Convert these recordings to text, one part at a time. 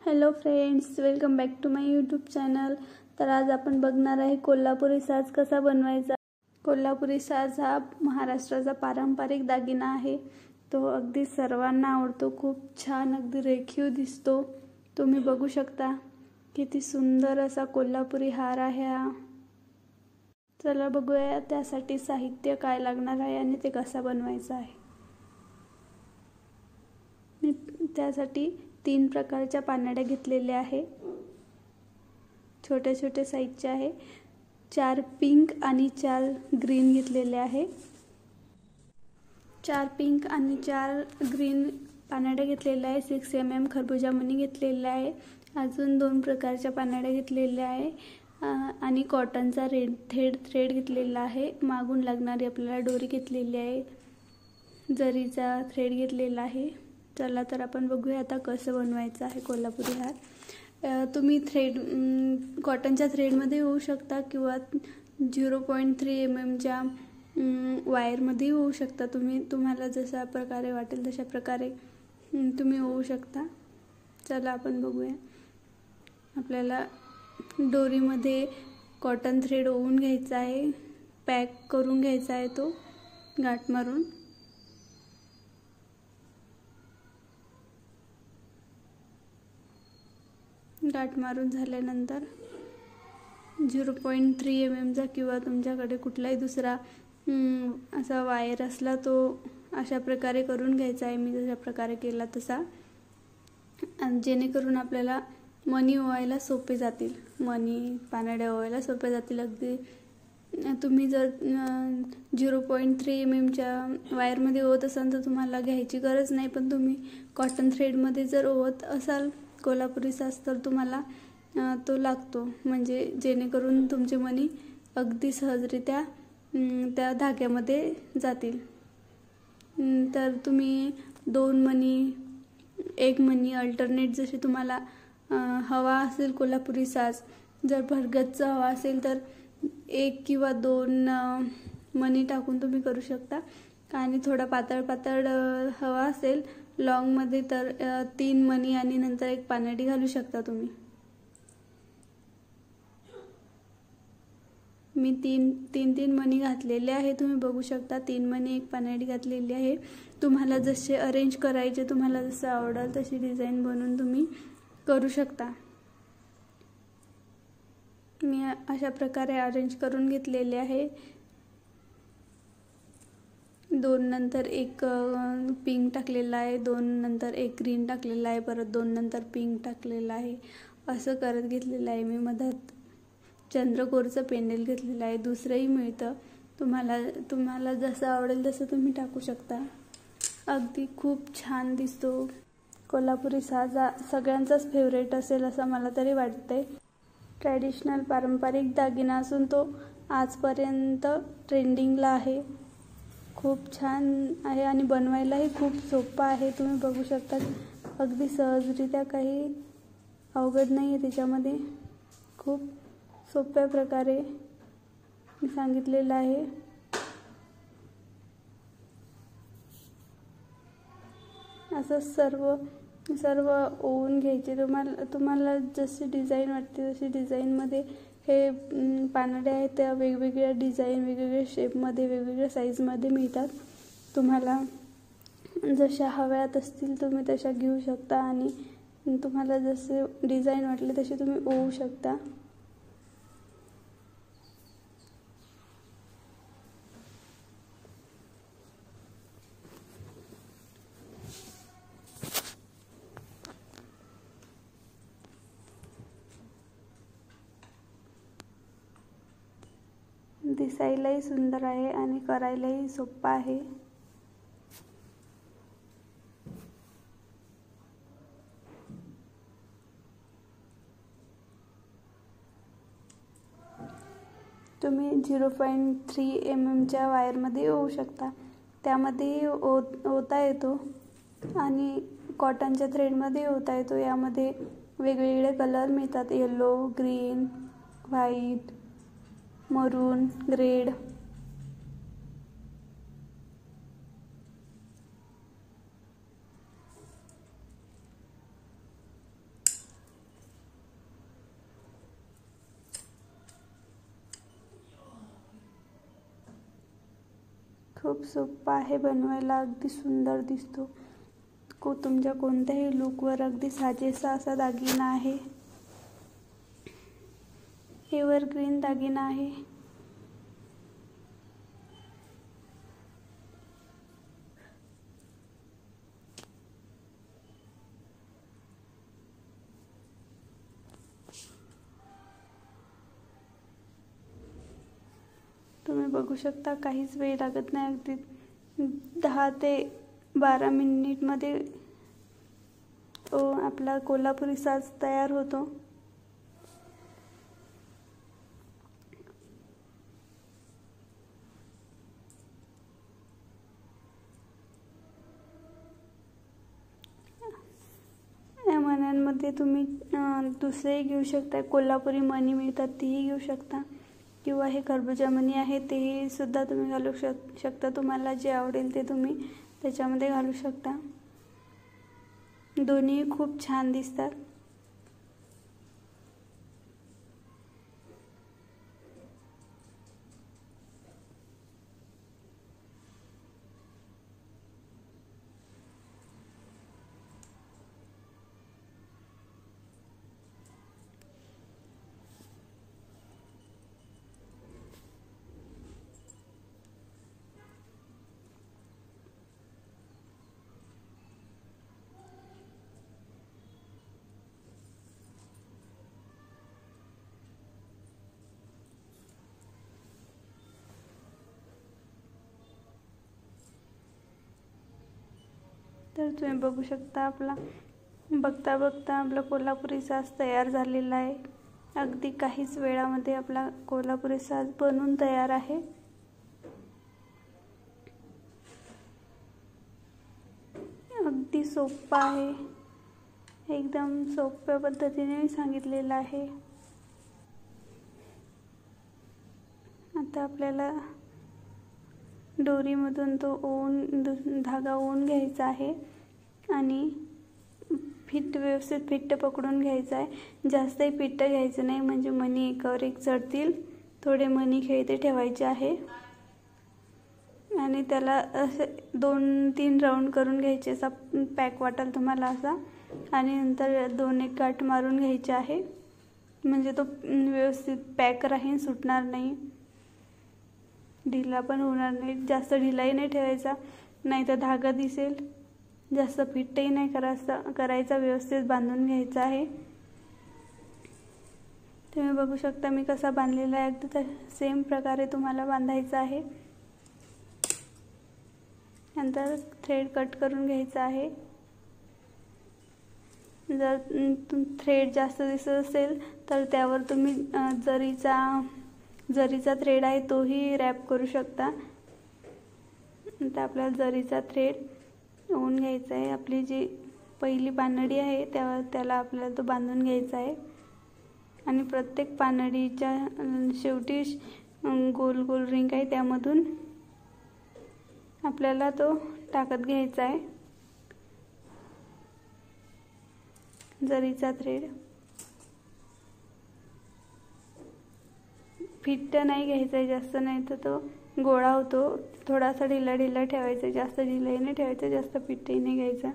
Hello friends, welcome back to my YouTube channel. तर आज आपण बघणार आहे कोल्हापुरी साज कसा बनवायचा। कोल्हापुरी साज हा महाराष्ट्राचा पारंपरिक दागिना आहे। तो अगदी सर्वांना आवडतो, खूप छान अगदी रेखीव दिसतो। तुम्ही बघू शकता किती सुंदर असा कोल्हापुरी हार आहे हा। चला बघूया त्यासाठी साहित्य काय लागणार आहे आणि ते कसा बनवायचा आहे। मी त्यासाठी 3 प्रकारच्या पानड्या घेतलेल्या आहे। छोटे छोटे साइजचे आहे। 4 पिंक आणि 4 ग्रीन घेतलेले आहे। 4 पिंक आणि 4 ग्रीन पानड्या घेतलेल्या आहे। 6 mm खरबूजा मणी घेतलेला आहे। अजून 2 प्रकारच्या पानड्या घेतलेल्या आहे आणि कॉटनचा रेड थ्रेड घेतलेला आहे। मागून लागणारी आपल्याला दोरी घेतलेली आहे। जरीचा थ्रेड घेतलेला आहे। चला तर आपण बघूया आता कसं बनवायचं आहे कोल्हापुरी हार। तुम्ही कॉटनच्या थ्रेडमध्ये होऊ शकता किंवा 0.3 mm च्या वायरमध्ये होऊ शकता। तुम्हाला जशा प्रकारे वाटेल तशा प्रकारे तुम्ही होऊ शकता। चला आपण बघूया। आपल्याला दोरीमध्ये कॉटन थ्रेड ओवून घ्यायचा आहे, पॅक करून घ्यायचा आहे तो गाठ मारून। गाठ मारून झाल्यानंतर 0.3 mm चा किंवा तुमच्याकडे कुठलाही दुसरा असा वायर असला तो अशा प्रकारे करून घ्यायचा आहे। मी जशा प्रकारे केला तसा, जेणेकरून आपल्याला मणी ओवायला सोपे जातील। मणी पानड्या ओवायला सोपे जातील। अगदी तुम्ही जर 0.3 mm च्या वायरमध्ये ओवत असाल तर तुम्हाला घ्यायची गरज नाही, पण तुम्ही कॉटन थ्रेडमध्ये जर ओवत असाल कोल्हापुरी साज तर तुम्हाला तो लागतो, म्हणजे जेणेकरून तुमचे मणी अगदी सहजरित्या त्या धाग्यामध्ये जातील। तर तुम्ही 2 मणी 1 मणी अल्टरनेट जसे तुम्हाला हवा असेल कोल्हापुरी साज, जर भरगच्च हवा असेल तर 1 किंवा 2 मणी टाकून तुम्ही करू शकता। आणि थोडा पातळ हवा असेल लॉंगमध्ये तर 3 मणी आणि नंतर 1 पानडी घालू शकता तुम्ही। मी 3 मणी घातलेले आहे। तुम्ही बघू शकता 3 मणी 1 पानडी घातलेली आहे। तुम्हाला जसे अरेंज करायचे, तुम्हाला जसं आवडेल तशी डिझाइन बनवून तुम्ही करू शकता। मी अशा प्रकारे अरेंज करून घेतलेले आहे। 2 नंतर 1 पिंक टाकलेला आहे, 2 नंतर 1 ग्रीन टाकलेला आहे, परत 2 नंतर पिंक टाकलेला आहे। असं करत घेतलेलं आहे मी। मधात चंद्रकोरचं पेंडल घेतलेलं आहे, दुसरंही मिळतं। तुम्हाला जसं आवडेल तसं तुम्ही टाकू शकता। अगदी खूप छान दिसतो। कोल्हापुरी साज हा सगळ्यांचाच फेवरेट असेल असं मला तरी वाटतंय। ट्रॅडिशनल पारंपरिक दागिना असून तो आजपर्यंत ट्रेंडिंगला आहे। खूप छान आहे आणि बनवायलाही खूप सोपं आहे। तुम्ही बघू शकता अगदी सहजरित्या, काही अवघड नाही आहे त्याच्यामध्ये। खूप सोप्या प्रकारे मी सांगितलेलं आहे। असं सर्व ओवून घ्यायचे। तुम्हाला जशी डिझाईन वाटते तशी डिझाईनमध्ये हे पानड्या आहेत त्या वेगवेगळ्या डिझाईन, वेगवेगळ्या शेपमध्ये, वेगवेगळ्या साईजमध्ये मिळतात। तुम्हाला जशा हव्यात असतील तुम्ही तशा घेऊ शकता आणि तुम्हाला जसे डिझाईन वाटले तसे तुम्ही ओवू शकता। दिसायलाही सुंदर आहे आणि करायलाही सोपं आहे। तुम्ही 0.3 mm च्या वायरमध्ये ओवू शकता, त्यामध्ये ओवता येतो आणि कॉटनच्या थ्रेडमध्ये ओवता येतो। यामध्ये वेगवेगळे कलर मिळतात, येलो, ग्रीन, व्हाईट, मरून, रेड। खूप सोपा आहे बनवायला, अगदी सुंदर दिसतो. तुमच्या कोणत्याही लुकवर अगदी साजेसा असा दागिना आहे. एव्हरग्रीन दागिना आहे. तुम्ही बघू शकता, काहीच वेळ लागत नाही. अगदी 10 ते 12 मिनिटमध्ये आपला कोल्हापुरी साज तयार होतो. या मण्यांमध्ये तुम्ही दुसरेही घेऊ शकता. कोल्हापुरी मणी मिळतात, तीही घेऊ शकता. किंवा हे खरबुजा मणी आहे, तेही सुद्धा तुम्ही घालू शकता. तुम्हाला जे आवडेल ते तुम्ही त्याच्यामध्ये घालू शकता. दोन्ही खूप छान दिसतात. तर तुम्ही बघू शकता, बघता बघता आपला कोल्हापुरी साज तयार झालेला आहे. अगदी काहीच वेळामध्ये आपला कोल्हापुरी साज बनून तयार आहे. अगदी सोपा आहे, एकदम सोप्या पद्धतीने मी सांगितलेलं आहे. आता आपल्याला दोरीमधून तो धागा ओवून घ्यायचा आहे आणि व्यवस्थित फिट्ट पकडून घ्यायचा आहे. जास्तही फिट्ट घ्यायचं नाही, म्हणजे मणी एकावर एक चढतील. थोडे मणी खेळते ठेवायचे आहे आणि त्याला असे 2-3 राऊंड करून घ्यायचे. असा पॅक वाटेल तुम्हाला असा, आणि नंतर 2-1 गाठ मारून घ्यायचे आहे, म्हणजे तो व्यवस्थित पॅक राहील, सुटणार नाही, ढिला पण होणार नाही. जास्त ढिलाही नाही ठेवायचा, नाही तर धागा दिसेल. जास्त फिट्टही नाही करायचा, व्यवस्थित बांधून घ्यायचा आहे. तुम्ही बघू शकता मी कसा बांधलेला आहे. अगदी सेम प्रकारे तुम्हाला बांधायचा आहे. नंतर थ्रेड कट करून घ्यायचा आहे. जर थ्रेड जास्त दिसत असेल तर त्यावर तुम्ही जरीचा थ्रेड आहे तोही रॅप करू शकता. आता आपल्याला जरीचा थ्रेड ओवून घ्यायचा आहे. आपली जी पहिली पानडी आहे त्याला आपल्याला तो बांधून घ्यायचा आहे आणि प्रत्येक पानडीच्या शेवटी गोल गोल रिंग आहे, त्यामधून आपल्याला तो टाकत घ्यायचा आहे जरीचा थ्रेड. फिट्ट नाही घ्यायचा आहे जास्त, नाही तर तो गोळा होतो. थोडासा ढिला ढिला ठेवायचा, जास्त ढिलाही नाही ठेवायचा, जास्त फिट्टही नाही घ्यायचा.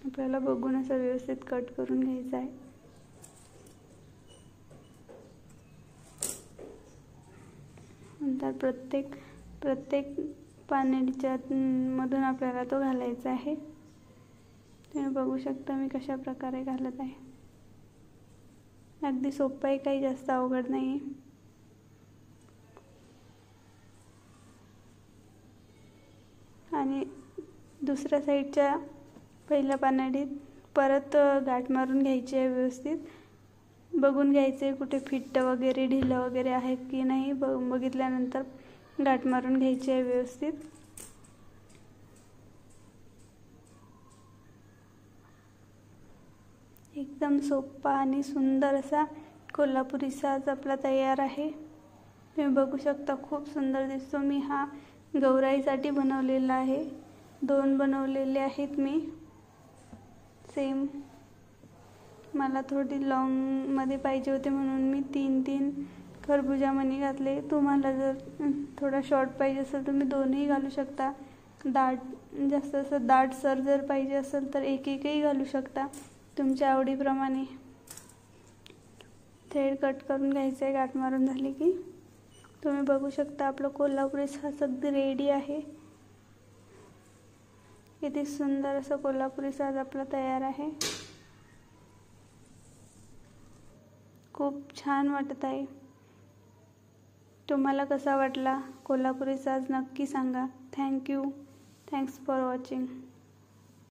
आपल्याला बघून असं व्यवस्थित कट करून घ्यायचा आहे. नंतर प्रत्येक पानडीच्या मधून आपल्याला तो घालायचा आहे. तुम्ही बघू शकता मी कशा प्रकारे घालत आहे. अगदी सोपं आहे, काही जास्त अवघड नाही. आणि दुसऱ्या साईडच्या पहिल्या पानडीत परत गाठ मारून घ्यायची आहे. व्यवस्थित बघून घ्यायचे कुठे फिट्ट वगैरे ढिलं वगैरे आहे की नाही. बघितल्यानंतर गाठ मारून घ्यायची आहे व्यवस्थित. एकदम सोपा आणि सुंदर असा कोल्हापुरी साज आपला तयार आहे. तुम्ही बघू शकता, खूप सुंदर दिसतो. मी हा गौराईसाठी बनवलेला आहे. 2 बनवलेले आहेत मी सेम. मला थोडी लॉंगमध्ये पाहिजे होते म्हणून मी 3 खरबुजा मणी घातले. तुम्हाला जर थोडा शॉर्ट पाहिजे असेल तुम्ही दोनही घालू शकता. दाट जास्त असं दाटसर जर पाहिजे असेल तर एकही घालू शकता तुमच्या आवडीप्रमाणे. थ्रेड कट करून घ्यायचं आहे. गाठ मारून झाली की तुम्ही बघू शकता आपलं कोल्हापुरी साज अगदी रेडी आहे. किती सुंदर असं कोल्हापुरी साज आपला तयार आहे. खूप छान वाटत आहे. तुम्हाला कसा वाटला कोल्हापुरी साज नक्की सांगा. थँक्यू. Thanks for watching.